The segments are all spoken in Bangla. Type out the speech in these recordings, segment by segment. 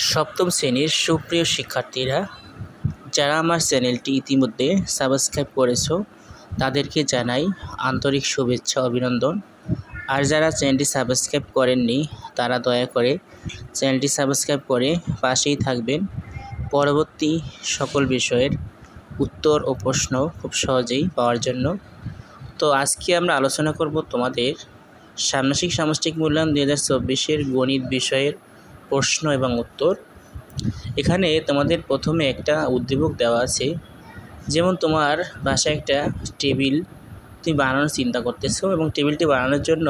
সপ্তম শ্রেণীর সুপ্রিয় শিক্ষার্থীরা, যারা আমার চ্যানেলটি ইতিমধ্যে সাবস্ক্রাইব করেছো তাদেরকে জানাই আন্তরিক শুভেচ্ছা অভিনন্দন। আর যারা চ্যানেলটি সাবস্ক্রাইব করেননি তারা দয়া করে চ্যানেলটি সাবস্ক্রাইব করে পাশেই থাকবেন পরবর্তী সকল বিষয়ের উত্তর ও প্রশ্ন খুব সহজেই পাওয়ার জন্য। তো আজকে আমরা আলোচনা করব তোমাদের ষান্মাসিক সামষ্টিক মূল্যায়ন 2024-এর গণিত বিষয়ের প্রশ্ন এবং উত্তর। এখানে তোমাদের প্রথমে একটা উদ্দীপক দেওয়া আছে, যেমন তোমার বাসায় একটা টেবিল তুমি বানানোর চিন্তা করতেছো এবং টেবিলটি বানানোর জন্য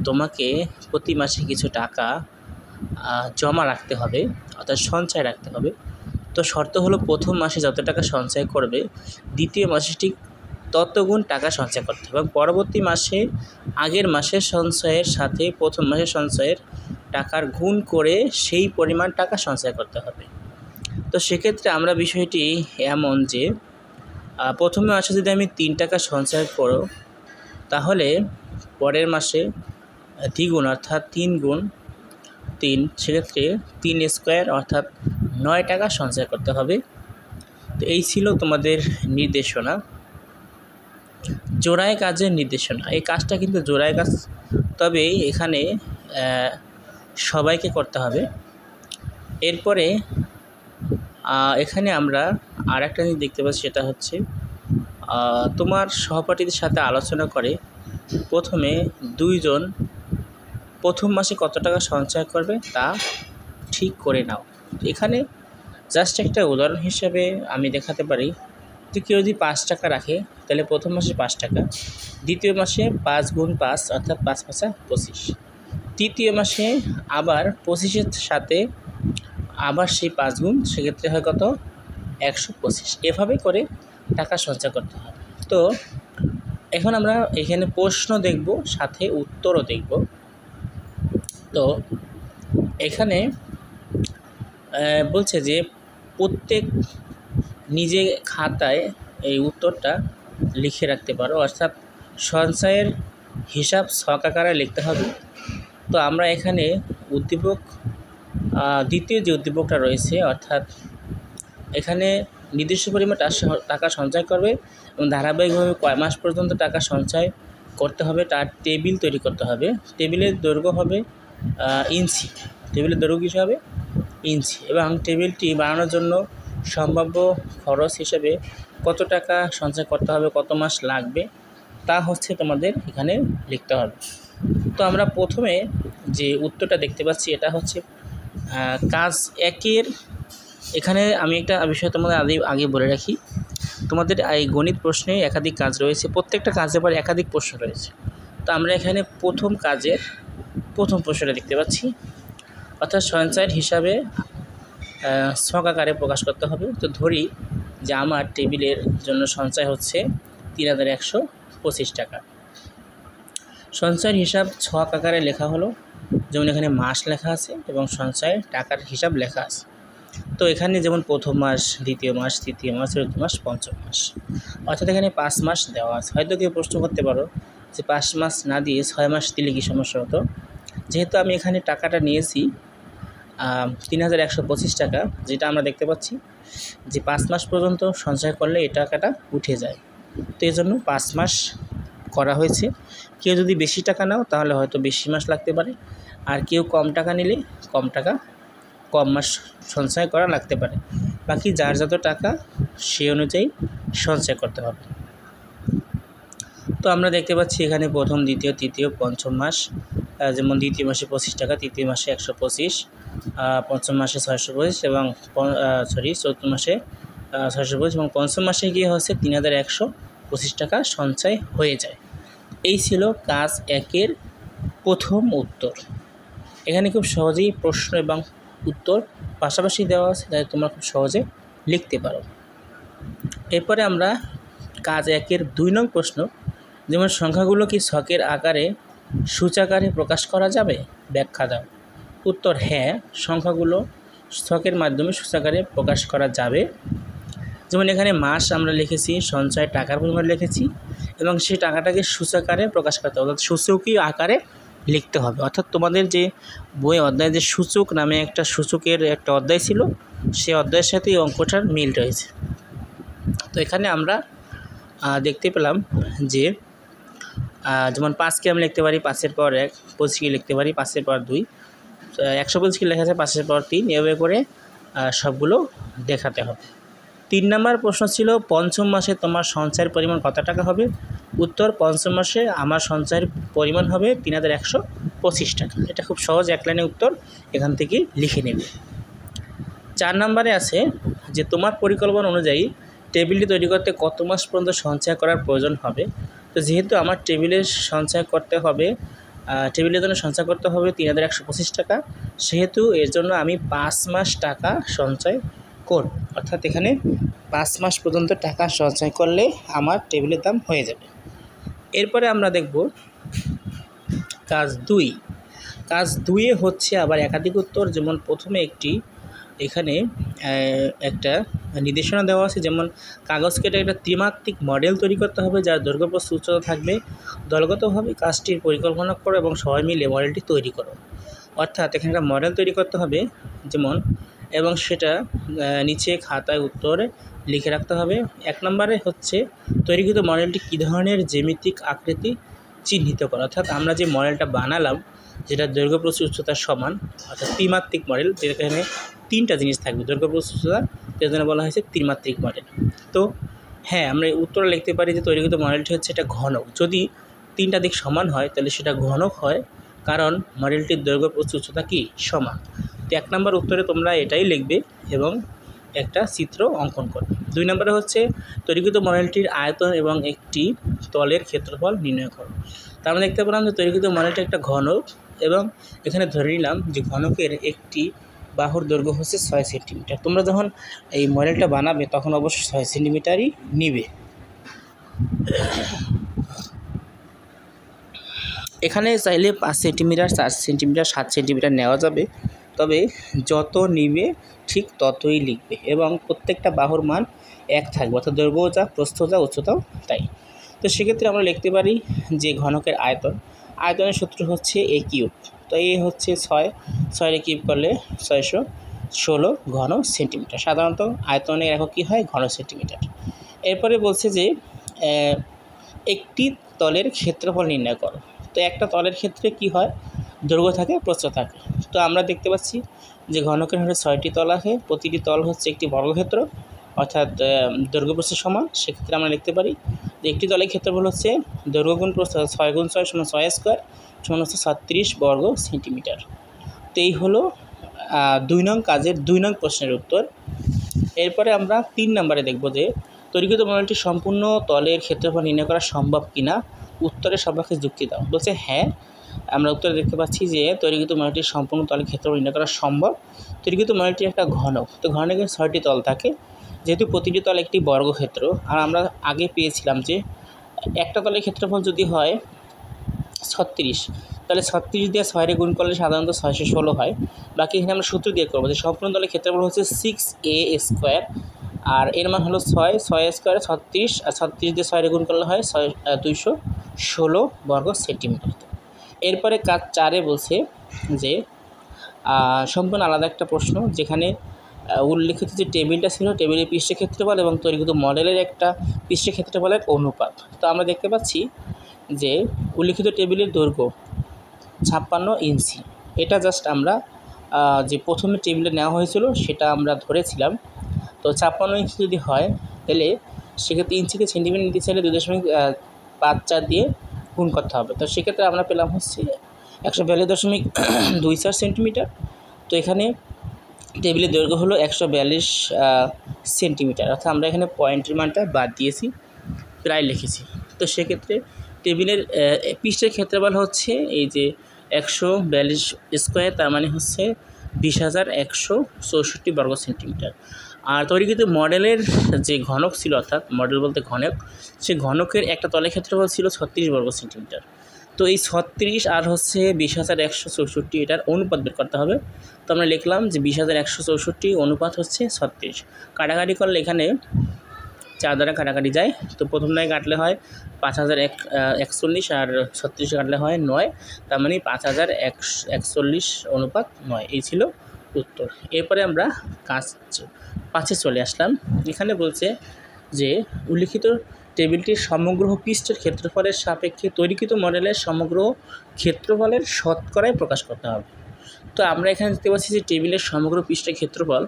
তোমাকে প্রতি মাসে কিছু টাকা জমা রাখতে হবে, অর্থাৎ সঞ্চয় রাখতে হবে। তো শর্ত হলো প্রথম মাসে যত টাকা সঞ্চয় করবে দ্বিতীয় মাসে ঠিক তত গুণ টাকা সঞ্চয় করতে হবে এবং পরবর্তী মাসে আগের মাসের সঞ্চয়ের সাথে প্রথম মাসের সঞ্চয়ের টাকার গুণ করে সেই পরিমাণ টাকা সঞ্চয় করতে হবে। তো সেক্ষেত্রে আমরা বিষয়টি এমন যে প্রথম মাসে যদি আমি 3 টাকা সঞ্চয় করো তাহলে পরের মাসে দ্বিগুণ অর্থাৎ 3 গুণ 3, সেক্ষেত্রে 3 স্কোয়ার অর্থাৎ 9 টাকা সঞ্চয় করতে হবে। তো এই ছিল তোমাদের নির্দেশনা, জোড়ায় কাজের নির্দেশনা। এই কাজটা কিন্তু জোড়ায় কাজ, তবে এখানে সবাইকে করতে হবে। এরপরে এখানে আমরা আর একটা জিনিস দেখতে পাচ্ছি, সেটা হচ্ছে তোমার সহপাঠীদের সাথে আলোচনা করে প্রথমে দুইজন প্রথম মাসে কত টাকা সঞ্চয় করবে তা ঠিক করে নাও। এখানে জাস্ট একটা উদাহরণ হিসেবে আমি দেখাতে পারি যে কেউ যদি 5 টাকা রাখে তাহলে প্রথম মাসে 5 টাকা, দ্বিতীয় মাসে 5 গুণ 5 অর্থাৎ 5 5 25, তৃতীয় মাসে আবার 25-এর সাথে আবার সেই 5 গুণ, সেক্ষেত্রে হয় কত 125। এভাবে করে টাকা সঞ্চয় করতে হবে। তো এখন আমরা এখানে প্রশ্ন দেখব, সাথে উত্তরও দেখব। তো এখানে বলছে যে প্রত্যেক নিজে খাতায় এই উত্তরটা লিখে রাখতে পারো, অর্থাৎ সঞ্চয়ের হিসাব ছক আকারে লিখতে হবে। তো আমরা এখানে উদ্দীপক দ্বিতীয় যে উদ্দীপকটা রয়েছে, অর্থাৎ এখানে নির্দিষ্ট পরিমাণ টাকা সঞ্চয় করবে এবং ধারাবাহিকভাবে কয় মাস পর্যন্ত টাকা সঞ্চয় করতে হবে তার টেবিল তৈরি করতে হবে। টেবিলের দৈর্ঘ্য হবে ইঞ্চি, টেবিলের দৈর্ঘ্য কী হবে ইঞ্চি, এবং টেবিলটি বানানোর জন্য সম্ভাব্য খরচ হিসেবে কত টাকা সঞ্চয় করতে হবে, কত মাস লাগবে তা হচ্ছে তোমাদের এখানে লিখতে হবে। তো আমরা প্রথমে যে উত্তরটা দেখতে পাচ্ছি এটা হচ্ছে কাজ 1-এর। এখানে আমি একটা বিষয় তোমাদের আগে বলে রাখি, তোমাদের এই গণিত প্রশ্নে একাধিক কাজ রয়েছে, প্রত্যেকটা কাজের পর একাধিক প্রশ্ন রয়েছে। তো আমরা এখানে প্রথম কাজের প্রথম প্রশ্নটা দেখতে পাচ্ছি, অর্থাৎ সঞ্চয়ের হিসাবে ছক আকারে প্রকাশ করতে হবে। তো ধরি যে আমার টেবিলের জন্য সঞ্চয় হচ্ছে 3125 টাকা। সঞ্চয়ের হিসাব ছক আকারে লেখা হলো, যেমন এখানে মাস লেখা আছে এবং সঞ্চয়ের টাকার হিসাব লেখা আছে। তো এখানে যেমন প্রথম মাস, দ্বিতীয় মাস, তৃতীয় মাস, চতুর্থ মাস, পঞ্চম মাস, অর্থাৎ এখানে 5 মাস দেওয়া আছে। হয়তো কেউ প্রশ্ন করতে পারো যে 5 মাস না দিয়ে 6 মাস দিলে কি সমস্যা হতো। যেহেতু আমি এখানে টাকাটা নিয়েছি 3125 টাকা, যেটা আমরা দেখতে পাচ্ছি যে 5 মাস পর্যন্ত সঞ্চয় করলে এই টাকাটা উঠে যায়, তো এই জন্য 5 মাস করা হয়েছে। কেউ যদি বেশি টাকা নাও তাহলে হয়তো বেশি মাস লাগতে পারে, আর কেউ কম টাকা নিলে কম মাস সঞ্চয় করা লাগতে পারে। বাকি যার যত টাকা সে অনুযায়ী সঞ্চয় করতে হবে। তো আমরা দেখতে পাচ্ছি এখানে প্রথম, দ্বিতীয়, তৃতীয়, পঞ্চম মাস, যেমন দ্বিতীয় মাসে 25 টাকা, তৃতীয় মাসে 125, পঞ্চম মাসে 625 এবং চতুর্থ মাসে 625 এবং পঞ্চম মাসে গিয়ে হচ্ছে 3125 টাকা সঞ্চয় হয়ে যায়। এই ছিল কাজ 1-এর প্রথম উত্তর। এখানে খুব সহজেই প্রশ্ন এবং উত্তর পাশাপাশি দেওয়া আছে, তাই তোমরা খুব সহজে লিখতে পারো। এরপরে আমরা কাজ 1-এর 2 নং প্রশ্ন, যেমন সংখ্যাগুলো কি ছকের আকারে সূচাকারে প্রকাশ করা যাবে, ব্যাখ্যা দাও। উত্তর হ্যাঁ, সংখ্যাগুলো ছকের মাধ্যমে সূচাকারে প্রকাশ করা যাবে। যেমন এখানে মাস আমরা লিখেছি, সঞ্চয় টাকার পরিমাণ লিখেছি এবং সেই টাকাটাকে সূচাকারে প্রকাশ করতে হবে, অর্থাৎ সূচকীয় আকারে লিখতে হবে। অর্থাৎ তোমাদের যে বই অধ্যায় যে সূচক নামে একটা সূচকের একটা অধ্যায় ছিল, সেই অধ্যায়ের সাথে এই অঙ্কটার মিল রয়েছে। তো এখানে আমরা দেখতে পেলাম যে যেমন 5কে আমি লিখতে পারি 5-এর পাওয়ার 1, 25কে লিখতে পারি 5-এর পাওয়ার 2, 125কে লেখা যায় 5-এর পাওয়ার 3, এভাবে করে সবগুলো দেখাতে হবে। 3 নম্বর প্রশ্ন ছিল পঞ্চম মাসে তোমার সঞ্চয়ের পরিমাণ কত টাকা হবে? উত্তর, পঞ্চম মাসে আমার সঞ্চয়ের পরিমাণ হবে 3125 টাকা। এটা খুব সহজ এক লাইনে উত্তর, এখান থেকে লিখে নেবে। 4 নম্বরে আছে যে তোমার পরিকল্পনা অনুযায়ী টেবিলটি তৈরি করতে কত মাস পর্যন্ত সঞ্চয় করার প্রয়োজন হবে? তো যেহেতু আমার টেবিলের সঞ্চয় করতে হবে, টেবিলের জন্য সঞ্চয় করতে হবে 3125 টাকা, সেহেতু এর জন্য আমি 5 মাস টাকা সঞ্চয় করব। অর্থাৎ এখানে 5 মাস পর্যন্ত টাকা সঞ্চয় করলে আমার টেবিলের দাম হয়ে যাবে। এরপরে আমরা দেখব কাজ 2। কাজ 2-এ হচ্ছে আবার একাধিক উত্তর। যেমন প্রথমে এখানে একটা নির্দেশনা দেওয়া আছে, যেমন কাগজ কেটে একটা ত্রিমাত্রিক মডেল তৈরি করতে হবে যার দৈর্ঘ্য প্রস্থ উচ্চতা থাকবে। দলগতভাবে কাজটির পরিকল্পনা করো এবং সবাই মিলে মডেলটি তৈরি করো। অর্থাৎ এখানে একটা মডেল তৈরি করতে হবে যেমন, এবং সেটা নিচে খাতায় উত্তরে লিখে রাখতে হবে। 1 নম্বরে হচ্ছে তৈরিকৃত মডেলটি কী ধরনের জ্যামিতিক আকৃতি চিহ্নিত করা। অর্থাৎ আমরা যে মডেলটা বানালাম, যেটা দৈর্ঘ্য প্রস্থ উচ্চতা সমান, অর্থাৎ ত্রিমাত্রিক মডেল, যেখানে 3টা জিনিস থাকবে, দৈর্ঘ্য প্রস্থ উচ্চতা, এর জন্য বলা হয়েছে ত্রিমাত্রিক মডেল। তো হ্যাঁ, আমরা উত্তরে লিখতে পারি যে তৈরিকৃত মডেলটি হচ্ছে এটা ঘনক। যদি 3টা দিক সমান হয় তাহলে সেটা ঘনক হয়, কারণ মডেলটির দৈর্ঘ্য প্রস্থ উচ্চতা কি সমান। তো 1 নম্বর উত্তরে তোমরা এটাই লিখবে এবং একটা চিত্র অঙ্কন করবে। 2 নম্বরে হচ্ছে তৈরিকৃত মডেলটির আয়তন এবং একটি তলের ক্ষেত্রফল নির্ণয় করো। তার আমরা দেখতে পেলাম যে তৈরিকৃত মডেলটা একটা ঘনক, এবং এখানে ধরে নিলাম যে ঘনকের একটি বাহুর দৈর্ঘ্য হচ্ছে 6 সেন্টিমিটার। তোমরা যখন এই মডেলটা বানাবে তখন অবশ্যই 6 সেন্টিমিটারই নিবে। এখানে চাইলে 5 সেন্টিমিটার, 4 সেন্টিমিটার, 7 সেন্টিমিটার নেওয়া যাবে, তবে যত নিবে ঠিক ততই লিখবে, এবং প্রত্যেকটা বাহুর মান 1 থাকবে, অর্থাৎ দৈর্ঘ্য যা, প্রস্থ যা, উচ্চতাও তাই। তো সেক্ষেত্রে আমরা লিখতে পারি যে ঘনকের আয়তনের সূত্র হচ্ছে a কিউব। তো এ হচ্ছে 6 কিউব করলে 616 ঘন সেন্টিমিটার। সাধারণত আয়তনের একক কী হয়? ঘন সেন্টিমিটার। এরপরে বলছে যে একটি তলের ক্ষেত্রফল নির্ণয় করো। তো একটা তলের ক্ষেত্রে কি হয়? দৈর্ঘ্য থাকে, প্রস্থ থাকে। তো আমরা দেখতে পাচ্ছি যে ঘনকের হলে 6টি তল আছে, প্রতিটি তল হচ্ছে একটি বর্গক্ষেত্র, অর্থাৎ দৈর্ঘ্য প্রস্থ সমান। সেক্ষেত্রে আমরা লিখতে পারি যে একটি তলের ক্ষেত্রফল হচ্ছে দৈর্ঘ্য গুণ প্রস্থ, 6 গুণ 6 সমান 6 স্কোয়ার, সমান হচ্ছে 36 বর্গ সেন্টিমিটার। তো এই হলো 2 নং কাজের 2 নং প্রশ্নের উত্তর। এরপরে আমরা 3 নম্বরে দেখব যে তৈরিকৃত মডেলটি সম্পূর্ণ তলের ক্ষেত্রফল নির্ণয় করা সম্ভব কিনা, উত্তরের সবাইকে যুক্তি দাও। বলছে হ্যাঁ, আমরা উত্তরে দেখতে পাচ্ছি যে তৈরিকৃত মডেলটির সম্পূর্ণ তলের ক্ষেত্রফল নির্ণয় করা সম্ভব। তৈরিকৃত মডেলটি একটা ঘনক, তো ঘনকের 6টি তল থাকে, যেহেতু প্রতিটি তল একটি বর্গক্ষেত্র, আর আমরা আগে পেয়েছিলাম যে একটা তলের ক্ষেত্রফল যদি হয় 36, তাহলে 36 দিয়ে 6 গুণ করলে সাধারণত 616 হয়। বাকি এখানে আমরা সূত্র দিয়ে করবো যে সম্পূর্ণ তলের ক্ষেত্রফল হচ্ছে 6a স্কোয়ার, আর এর মান হলো 6 স্কোয়ারে 36, আর 36 দিয়ে 6 গুণ করলে হয় 216 বর্গ সেন্টিমিটার। এরপরে কাজ 4-এ বলছে যে সম্পূর্ণ আলাদা একটা প্রশ্ন, যেখানে উল্লেখিত যে টেবিলটা ছিল, টেবিলের পৃষ্ঠ ক্ষেত্রফল এবং তৈরিকৃত মডেলের একটা পৃষ্ঠ ক্ষেত্রফলের অনুপাত। তো আমরা দেখতে পাচ্ছি যে উল্লেখিত টেবিলের দৈর্ঘ্য 56 ইঞ্চি। এটা জাস্ট আমরা যে প্রথমে টেবিলে নেওয়া হয়েছিল সেটা আমরা ধরেছিলাম। তো 56 ইঞ্চি যদি হয় তাহলে সেক্ষেত্রে ইঞ্চিকে সেন্টিমিটার নিতে চাইলে 2.54 দিয়ে গুণ করতে হবে। তো সেক্ষেত্রে আমরা পেলাম হচ্ছে 142.24 সেন্টিমিটার। তো এখানে টেবিলের দৈর্ঘ্য হলো 142 সেন্টিমিটার, অর্থাৎ আমরা এখানে পয়েন্টের মানটা বাদ দিয়েছি, প্রায় লিখেছি। তো সেক্ষেত্রে টেবিলের পৃষ্ঠের ক্ষেত্রফল হচ্ছে এই যে 142 স্কোয়ার, তার মানে হচ্ছে 20,164 বর্গ সেন্টিমিটার। আর তৈরিকৃত মডেলের যে ঘনক ছিল, অর্থাৎ মডেল বলতে ঘনক, সেই ঘনকের একটা তলের ক্ষেত্রফল ছিল 36 বর্গ সেন্টিমিটার। তো এই 36 আর হচ্ছে 20,164, এটার অনুপাত বের করতে হবে। তো আমরা লিখলাম যে 20,164 অনুপাত হচ্ছে 36। কাটাকাটি করলে এখানে 4 দ্বারা কাটাকাটি যায়। তো প্রথম নয় কাটলে হয় 5041 আর 36 কাটলে হয় 9, তার মানে 5041:9 এই ছিল উত্তর। এরপরে আমরা কাজ 5-এ চলে আসলাম। এখানে বলছে যে উল্লিখিত টেবিলটির সমগ্র পৃষ্ঠের ক্ষেত্রফলের সাপেক্ষে তৈরিকৃত মডেলের সমগ্র ক্ষেত্রফলের শতকরায় প্রকাশ করতে হবে। তো আমরা এখানে দেখতে পাচ্ছি যে টেবিলের সমগ্র পৃষ্ঠের ক্ষেত্রফল,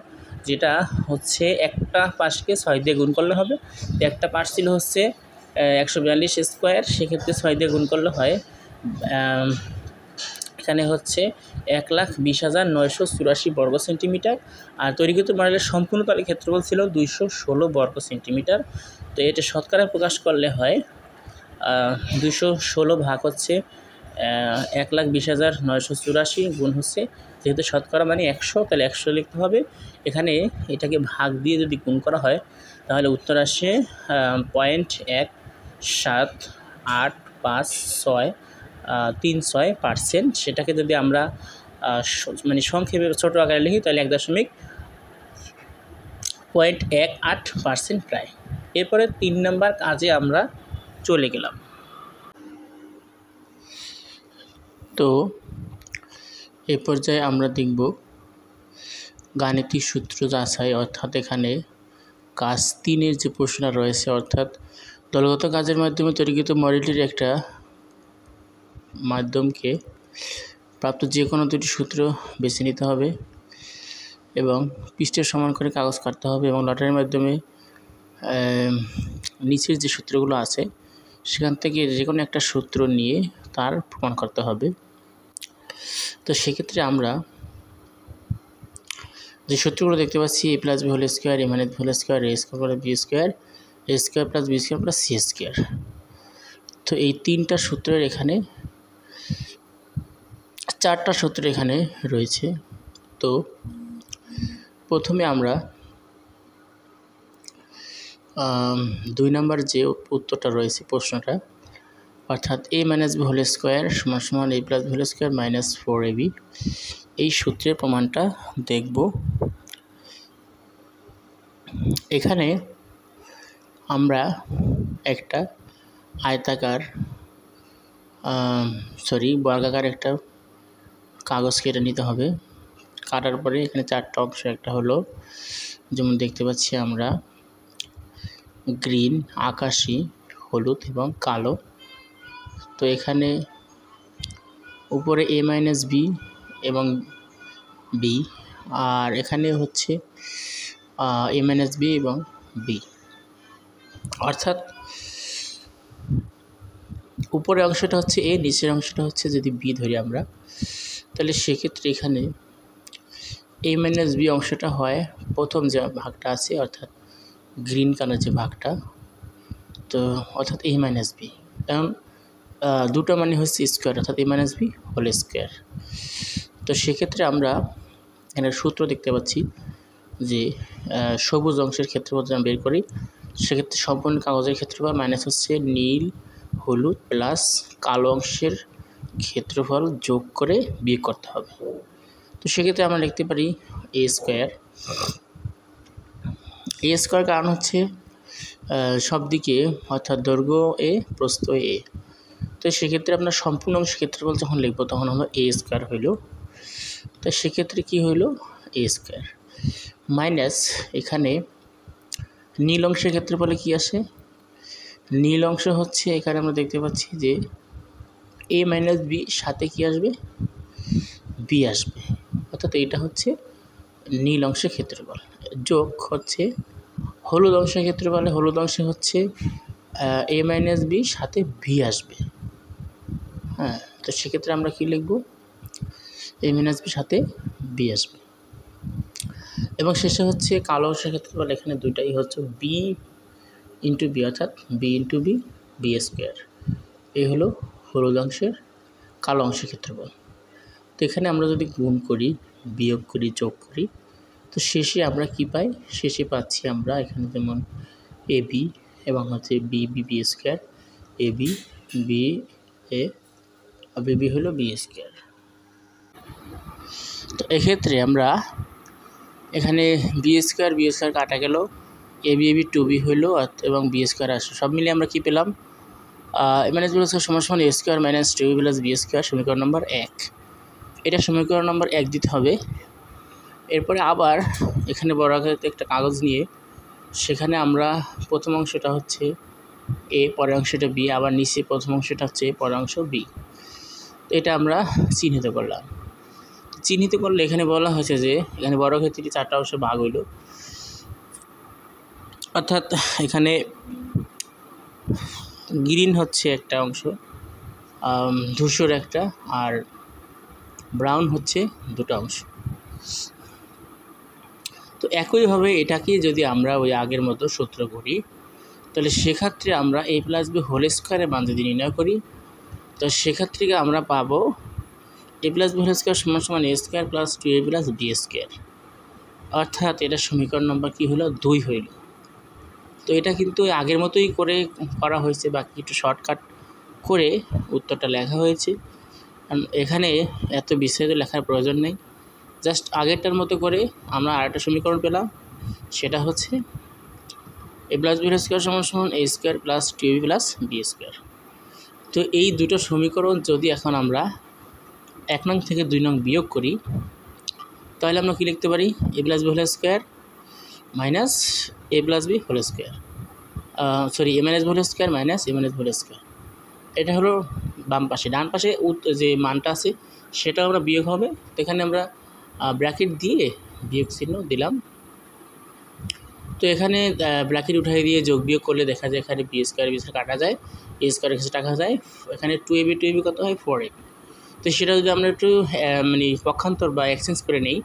যেটা হচ্ছে একটা পাশকে 6 দিয়ে গুণ করলে হবে। একটা পাশ ছিল হচ্ছে 142 স্কোয়ার, সেক্ষেত্রে 6 দিয়ে গুণ করলে হয় এখানে হচ্ছে 1,20,984 বর্গ সেন্টিমিটার। আর তৈরিকৃত মডেলের সম্পূর্ণ তলের ক্ষেত্রফল ছিল 216 বর্গ সেন্টিমিটার। তো এটা শতকরা প্রকাশ করলে হয় 216 ভাগ হচ্ছে 1,20,984 গুণ হচ্ছে, যেহেতু শতকরা মানে 100, তাহলে 100 লিখতে হবে। এখানে এটাকে ভাগ দিয়ে যদি গুণ করা হয় তাহলে উত্তর আসে 0.17853636। সেটাকে যদি আমরা মানে সংক্ষেপে ছোটো আকারে লিখি তাহলে 1.18% প্রায়। এরপরে 3 নম্বর কাজে আমরা চলে গেলাম। তো এই পর্যায়ে আমরা দেখব গাণিতিক সূত্র যাচাই, অর্থাৎ এখানে কাজ 3-এর যে প্রশ্নটা রয়েছে, অর্থাৎ দলগত কাজের মাধ্যমে তৈরিকৃত মডেলটির একটা মাধ্যমকে প্রাপ্ত যে কোনো দুটি সূত্র বেছে নিতে হবে এবং পৃষ্ঠের সমান করে কাগজ কাটতে হবে এবং লটারির মাধ্যমে নিচের যে সূত্রগুলো আছে সেখান থেকে যে কোনো একটা সূত্র নিয়ে তার প্রমাণ করতে হবে। তো সেক্ষেত্রে আমরা যে সূত্রগুলো দেখতে পাচ্ছি a + b whole square, a - b whole square, a square + b square, a square + b square + c square. তো এই 3টা সূত্রের এখানে 4টা সূত্র এখানে রয়েছে। তো প্রথমে আমরা 2 নম্বর যে উত্তরটা রয়েছে প্রশ্নটা, অর্থাৎ a - b whole square = a + b whole square - 4ab, এই সূত্রের প্রমাণটা দেখব। এখানে আমরা একটা বর্গাকার একটা কাগজ কেটে নিতে হবে। কাটার পরে এখানে 4টা অংশ, একটা হলো যেমন দেখতে পাচ্ছি আমরা গ্রিন, আকাশি, হলুদ এবং কালো। তো এখানে উপরে a - b এবং b, আর এখানে হচ্ছে a - b এবং b, অর্থাৎ উপরের অংশটা হচ্ছে a, নিচের অংশটা হচ্ছে যদি b ধরি আমরা, তাহলে সেক্ষেত্রে এখানে a - b অংশটা হয় প্রথম যে ভাগটা আছে, অর্থাৎ গ্রিন কালার যে ভাগটা, তো অর্থাৎ a - b, কারণ দুটো মানে হচ্ছে স্কোয়ার, অর্থাৎ a - b হোল স্কোয়ার। তো সেক্ষেত্রে আমরা এখানে সূত্র দেখতে পাচ্ছি যে সবুজ অংশের ক্ষেত্রফল যদি বের করি, সেক্ষেত্রে সম্পূর্ণ কাগজের ক্ষেত্রফল মাইনাস হচ্ছে নীল, হলুদ প্লাস কালো অংশের ক্ষেত্রফল যোগ করে বিয়োগ করতে হবে। তো সেক্ষেত্রে আমরা লিখতে পারি a স্কোয়ার, কারণ হচ্ছে সব দিকে, অর্থাৎ দৈর্ঘ্য a, প্রস্থ a। তো সেক্ষেত্রে আপনার সম্পূর্ণ অংশের ক্ষেত্রফল যখন লিখব তখন হলো a স্কোয়ার হইল। তো সেক্ষেত্রে কি হইল a স্কোয়ার মাইনাস, এখানে নীল অংশের ক্ষেত্রফলে কি আসে, নীল অংশ হচ্ছে এখানে আমরা দেখতে পাচ্ছি যে a - b সাথে কি আসবে, b আসবে, অর্থাৎ এইটা হচ্ছে নীল অংশের ক্ষেত্রফল। যোগ হচ্ছে হলুদ অংশের ক্ষেত্রফলে, হলুদ অংশে হচ্ছে a - b সাথে b আসবে। হ্যাঁ, তো সেক্ষেত্রে আমরা কি লিখব, a - b সাথে b আসবে। এবং শেষে হচ্ছে কালো অংশের ক্ষেত্রফল, এখানে দুইটাই হচ্ছে b × b, অর্থাৎ b × b, b স্কোয়ার। এই হলো হলুদ অংশের কালো অংশের ক্ষেত্রফল। তো এখানে আমরা যদি গুণ করি, বিয়োগ করি, যোগ করি, তো শেষে আমরা কি পাই, শেষে পাচ্ছি আমরা এখানে যেমন ab এবং হচ্ছে b square, ab b a, b হলো b স্কোয়ার। তো এক্ষেত্রে আমরা এখানে b স্কোয়ার কাটা গেল, এবি টু বি হইলো এবং বি স্কোয়ার আসলো, সব মিলিয়ে আমরা কী পেলাম? এ মাইনাস বি স্কোয়ার সমান সমান A square minus two B plus B square, সমীকরণ নম্বর 1। এটা সমীকরণ নম্বর 1 দিতে হবে। এরপরে আবার এখানে বড় আকারে একটা কাগজ নিয়ে সেখানে আমরা প্রথম অংশটা হচ্ছে এ, পরের অংশটা বি, আবার নিচে প্রথম অংশটা হচ্ছে এ, পরের অংশ বি। তো এটা আমরা চিহ্নিত করলাম। চিহ্নিত করলে এখানে বলা হয়েছে যে এখানে বড় ক্ষেত্রটি 4টা অংশে ভাগ হইল, অর্থাৎ এখানে গ্রিন হচ্ছে একটা অংশ, ধূসর একটা, আর ব্রাউন হচ্ছে দুটো অংশ। তো একইভাবে এটাকে যদি আমরা ওই আগের মতো সূত্র করি, তাহলে সেক্ষেত্রে আমরা এ প্লাস বি হোল স্কোয়ারের মান যদি নির্ণয় করি, তো সেক্ষেত্রে আমরা পাবো এ প্লাস বি হোল স্কোয়ার সমান সমান A square plus two A plus B square, অর্থাৎ এটা সমীকরণ নম্বর কী হলো? 2 হইল। তো এটা কিন্তু আগের মতোই করা হয়েছে, বাকি একটু শর্টকাট করে উত্তরটা লেখা হয়েছে। এখানে এত বিস্তারিত লেখার প্রয়োজন নেই, জাস্ট আগেরটার মতো করে আমরা আরেকটা সমীকরণ পেলাম, সেটা হচ্ছে এ প্লাস বি স্কোয়ার সমান সমান A square plus two B plus B square. তো এই দুটো সমীকরণ যদি এখন আমরা 1 নং থেকে 2 নং বিয়োগ করি, তাহলে আমরা কী লিখতে পারি? A plus B whole square minus A plus B whole square, A minus B whole square minus A minus B whole square. এটা হলো বাম পাশে। ডান পাশে যে মানটা আছে সেটাও আমরা বিয়োগ হবে, তো এখানে আমরা ব্র্যাকেট দিয়ে বিয়োগ চিহ্ন দিলাম। তো এখানে ব্র্যাকেট উঠাই দিয়ে যোগ বিয়োগ করলে দেখা যায় এখানে বি স্কোয়ার কাটা যায়, এ স্কোয়ার কাছে টাকা যায়, এখানে টু এবি কত হয়? 4ab। তো সেটা যদি আমরা একটু মানে পক্ষান্তর বা এক্সচেঞ্জ করে নেই,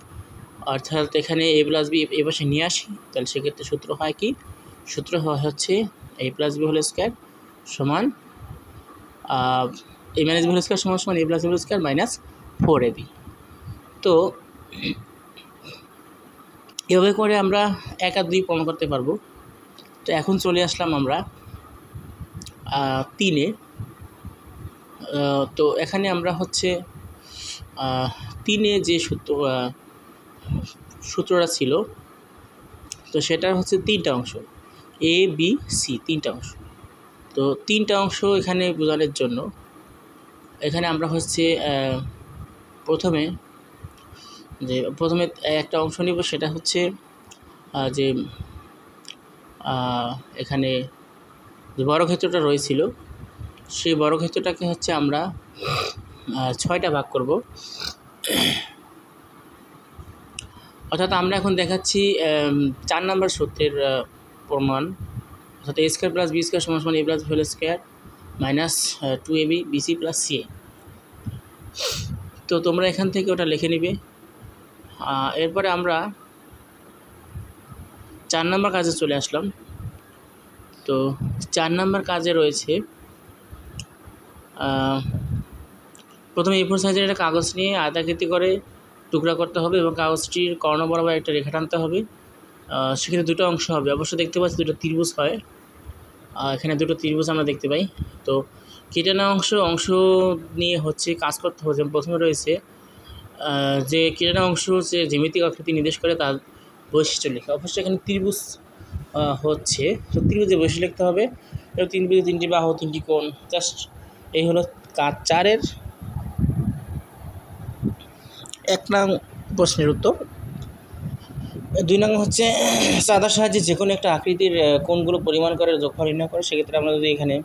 অর্থাৎ এখানে এ প্লাস বি এ পাশে নিয়ে আসি, তাহলে সেক্ষেত্রে সূত্র হয় কি? সূত্র হচ্ছে A plus B whole square সমান A minus B whole square সমান সমান A plus B whole square minus 4ab। তো এভাবে করে আমরা 1 আর 2 প্রমাণ করতে পারবো। তো এখন চলে আসলাম আমরা 3-এ। তো এখানে আমরা হচ্ছে 3-এ যে সূত্রটা ছিল, তো সেটার হচ্ছে 3টা অংশ, এ বি সি 3টা অংশ। তো 3টা অংশ এখানে বোঝানোর জন্য এখানে আমরা হচ্ছে প্রথমে একটা অংশ নিব, সেটা হচ্ছে যে এখানে যে বর্গক্ষেত্রটা রয়েছিল, সেই বর্গক্ষেত্রটাকে হচ্ছে আমরা 6টা ভাগ করব। অর্থাৎ আমরা এখন দেখাচ্ছি 4 নম্বর সূত্রের প্রমাণ, অর্থাৎ A square plus B square সমান সমান A plus B whole square minus 2ab BC plus C. তো তোমরা এখান থেকে ওটা লিখে নিবে। এরপরে আমরা 4 নম্বর কাজে চলে আসলাম। তো 4 নম্বর কাজে রয়েছে প্রথমে A4 সাইজের একটা কাগজ নিয়ে আয়তাকৃতি করে টুকরা করতে হবে এবং কাগজটির কর্ণ বরাবর একটা রেখা টানতে হবে। সেখানে দুটো অংশ হবে, অবশ্য দেখতে পাচ্ছি দুটো ত্রিভুজ হয়, এখানে দুটো ত্রিভুজ আমরা দেখতে পাই। তো কেটে নেওয়া অংশ নিয়ে হচ্ছে কাজ করতে হবে। যেমন প্রথমে রয়েছে যে কেটে নেওয়া অংশ যে জ্যামিতিক আকৃতি নির্দেশ করে তার বৈশিষ্ট্য লেখা। অবশ্যই এখানে ত্রিভুজ হচ্ছে, তো ত্রিভুজের বৈশিষ্ট্য লিখতে হবে এবং 3 বাহু 3টি কোণ। জাস্ট এই হলো কাজ 4-এর 1 নং প্রশ্নের উত্তর। 2 নং হচ্ছে চাঁদার সাহায্যে যে কোনো একটা আকৃতির কোণগুলো পরিমাণ করে যোগফল নির্ণয় করে। সেক্ষেত্রে আমরা যদি এখানে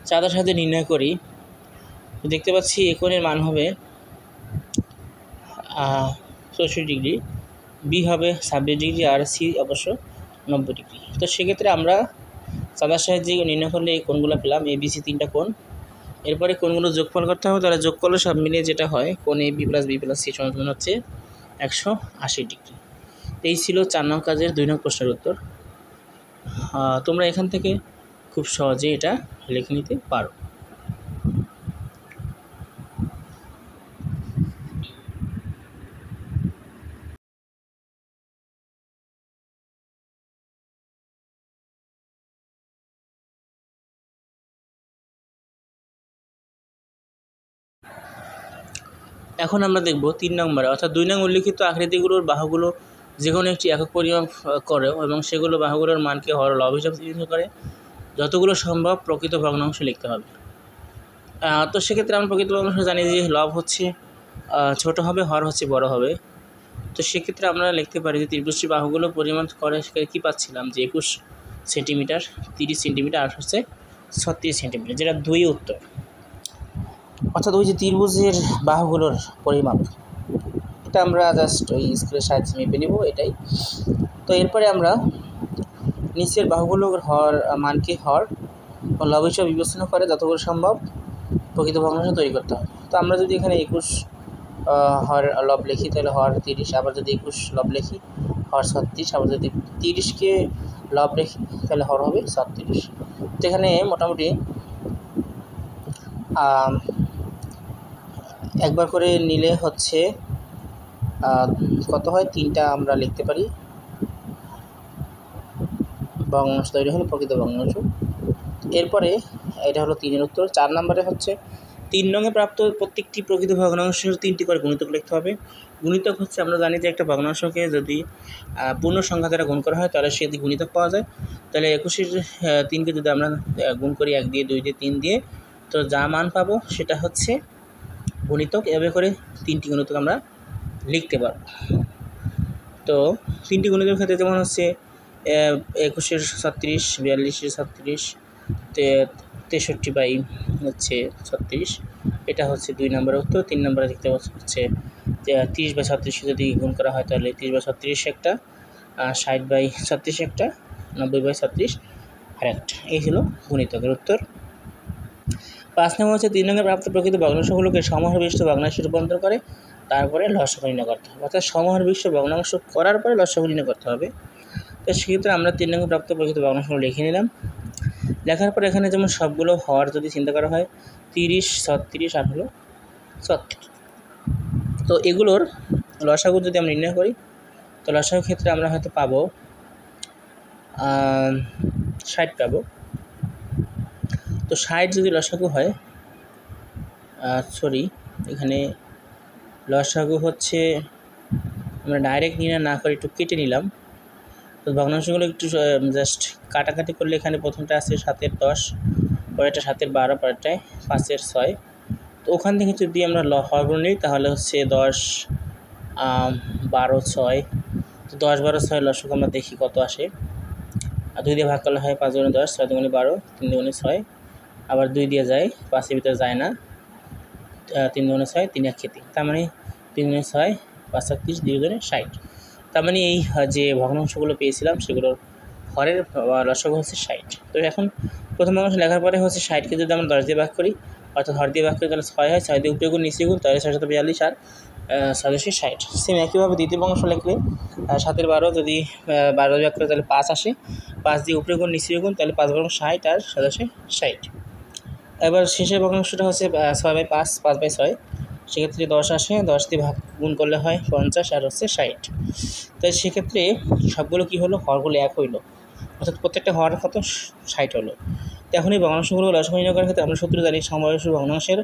চাঁদার সাহায্যে নির্ণয় করি, দেখতে পাচ্ছি এ কোণের মান হবে 64 ডিগ্রি, বি হবে 26 ডিগ্রি, আর সি অবশ্য 90 ডিগ্রি। তো সেক্ষেত্রে আমরা চাঁদার সাহায্যে নির্ণয় করলে এই কোণগুলো পেলাম, এ বি সি 3টা কোণ। এরপরে কোণগুলো যোগফল করতে হবে, তাহলে যোগ করলে সব মিলিয়ে যেটা হয় কোণ এ বি প্লাস সি সমান হচ্ছে 180 ডিগ্রি। এই ছিল 4 নং কাজের 2 নং প্রশ্নের উত্তর। তোমরা এখান থেকে খুব সহজে এটা লিখে নিতে পারো। এখন আমরা দেখব 3 নম্বরে, অর্থাৎ 2 নং উল্লিখিত আকৃতিগুলোর বাহুগুলো যে কোনো একটি একক পরিমাপ করে এবং সেগুলো বাহুগুলোর মানকে হর লব হিসাবে চিহ্নিত করে যতগুলো সম্ভব প্রকৃত ভগ্নাংশ লিখতে হবে। তো সেক্ষেত্রে আমরা প্রকৃত ভগ্নাংশ জানি যে লব হচ্ছে ছোট হবে, হর হচ্ছে বড় হবে। তো সেক্ষেত্রে আমরা লিখতে পারি যে ত্রিভুজটির বাহুগুলো পরিমাপ করে কী পাচ্ছিলাম যে 21 সেন্টিমিটার, 30 সেন্টিমিটার আর হচ্ছে 36 সেন্টিমিটার, যেটা 2 উত্তর। অর্থাৎ ওই যে ত্রিভুজের বাহুগুলোর পরিমাপ, এটা আমরা জাস্ট ওই স্কেলের সাহায্যে মেপে নেব, এটাই। তো এরপরে আমরা নিচের বাহুগুলোর মানকে হর ও লব হিসাবে বিবেচনা করে যতগুলো সম্ভব প্রকৃত ভগ্নাংশ তৈরি করতে হবে। তো আমরা যদি এখানে 21 হর লব লিখি তাহলে হর 30, আবার যদি 21 লব লিখি হর 36, আবার যদি 30কে লব লিখি তাহলে হর হবে 36। তো এখানে মোটামুটি একবার করে নিলে হচ্ছে কত হয়, 3টা আমরা লিখতে পারি ভগ্নাংশ তৈরি হলো প্রকৃত ভগ্নাংশ। এরপরে এটা হলো 3-এর উত্তর। 4 নম্বরে হচ্ছে 3 নংয়ে প্রাপ্ত প্রত্যেকটি প্রকৃত ভগ্নাংশের 3টি করে গুণিতক লিখতে হবে। গুণিতক হচ্ছে আমরা জানি যে একটা ভগ্নাংশকে যদি পূর্ণ সংখ্যা দ্বারা গুণ করা হয় তাহলে সেটি গুণিতক পাওয়া যায়। তাহলে 21-এর 3কে যদি আমরা গুণ করি 1 দিয়ে, 2 দিয়ে, 3 দিয়ে, তো যা মান পাবো সেটা হচ্ছে গুণিতক। এভাবে করে 3টি গুণিতক আমরা লিখতে পারব। তো 3টি গুণিতকের ক্ষেত্রে যেমন হচ্ছে 21-এর 36, 42-এর 36, 63 হচ্ছে 36, এটা হচ্ছে 2 নম্বরের উত্তর। 3 নম্বরে দেখতে হচ্ছে 30/36 যদি গুণ করা হয় তাহলে 30/36 একটা, 60/36 একটা, 90/36 আর একটা। এই হলো গুণিতকের উত্তর। 5 নম্বর হচ্ছে 3 নংয়ে প্রাপ্ত প্রকৃত ভগ্নাংশগুলোকে সমহরবিষ্ট ভগ্নাংশে রূপান্তর করে তারপরে লসাগু নির্ণয় করতে হবে। অর্থাৎ সমহরবিষ্ট ভগ্নাংশ করার পরে লসাগু নির্ণয় করতে হবে। তো সেক্ষেত্রে আমরা 3 নংয়ে প্রাপ্ত প্রকৃত ভগ্নাংশগুলো লিখে নিলাম। লেখার পর এখানে যেমন সবগুলো হর যদি চিন্তা করা হয় 30, 36 আর হলো 36, তো এগুলোর লসাগু যদি আমরা নির্ণয় করি তো লসাগুর ক্ষেত্রে আমরা হয়তো পাবো 60 পাবো। তো 60 যদি লসাগু হয়, এখানে লসাগু হচ্ছে আমরা ডাইরেক্ট নির্ণয় না করে একটু কেটে নিলাম। তো ভগ্নাংশগুলো একটু জাস্ট কাটাকাটি করলে এখানে প্রথমটা আছে 7-এর 10, পরেরটা 7-এর 12, পরেরটায় 5-এর 6। তো ওখান থেকে যদি আমরা হরগুলো নিই তাহলে হচ্ছে 10, 12, 6। তো 10, 12, 6 লসাগু আমরা দেখি কত আসে। আর 2 দিয়ে ভাগ করলে হয় 5 × 10, 6 × 12, 3 × 6, আবার 2 দিয়ে যায়, 5-এর ভিতরে যায় না, 3 × 6, 3 1 3, তার মানে 3 × 6, 5 × 30, 2 × 60। তার মানে এই যে ভগ্নাংশগুলো পেয়েছিলাম সেগুলোর হরের লসাগু হচ্ছে 60। তো এখন প্রথম ভগ্নাংশ লেখার পরে হচ্ছে 60কে যদি আমরা 10 দিয়ে ভাগ করি, অর্থাৎ হর দিয়ে ভাগ করি তাহলে 6 হয়, 6 দিয়ে উপরে গুণ নিচে গুণ, তাহলে 642 আর 660। সেম একইভাবে দ্বিতীয় ভগ্নাংশ লিখলে 7-এর 12 যদি 12 দিয়ে ভাগ করি তাহলে 5 আসে, 5 দিয়ে উপরে গুণ নিচে গুণ, তাহলে 5 × 60 আর 760। এবার শেষের ভগ্নাংশটা হচ্ছে 6/5, 5/6, সেক্ষেত্রে 10 আসে, 10 দিয়ে ভাগ গুণ করলে হয় 50 আর হচ্ছে 60। তাই সেক্ষেত্রে সবগুলো কী হলো, হরগুলো এক হইলো, অর্থাৎ প্রত্যেকটা হর কত 60 হলো। তো এখন এই ভগ্নাংশগুলো লসাগু নির্ণয় করার ক্ষেত্রে আমরা সূত্র জানি সমহরবিষ্ট ভগ্নাংশের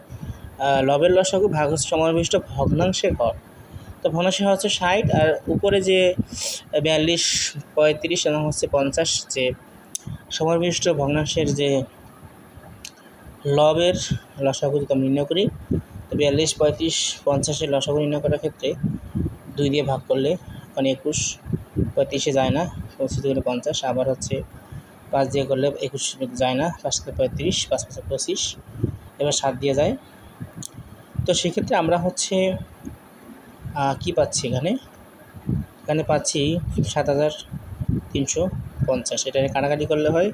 লবের লসাগু ভাগ হচ্ছে সমহরবিষ্ট ভগ্নাংশের হর। তো ভগ্নাংশের হর হচ্ছে 60 আর উপরে যে 42, 35 এবং হচ্ছে 50 যে সমহরবিষ্ট ভগ্নাংশের যে লবের লসাগু যদি আমরা নির্ণয় করি, তো 42, 35, 50-এর লসাগু নির্ণয় করার ক্ষেত্রে 2 দিয়ে ভাগ করলে ওখানে 21, 35-এ যায় না, 25 × 50, আবার হচ্ছে 5 দিয়ে করলে 21 যায় না, 5 × 35, 5 × 25, এবার 7 দিয়ে যায়। তো সেক্ষেত্রে আমরা হচ্ছে কী পাচ্ছি, এখানে পাচ্ছি 7350। এটা কাটাকাটি করলে হয়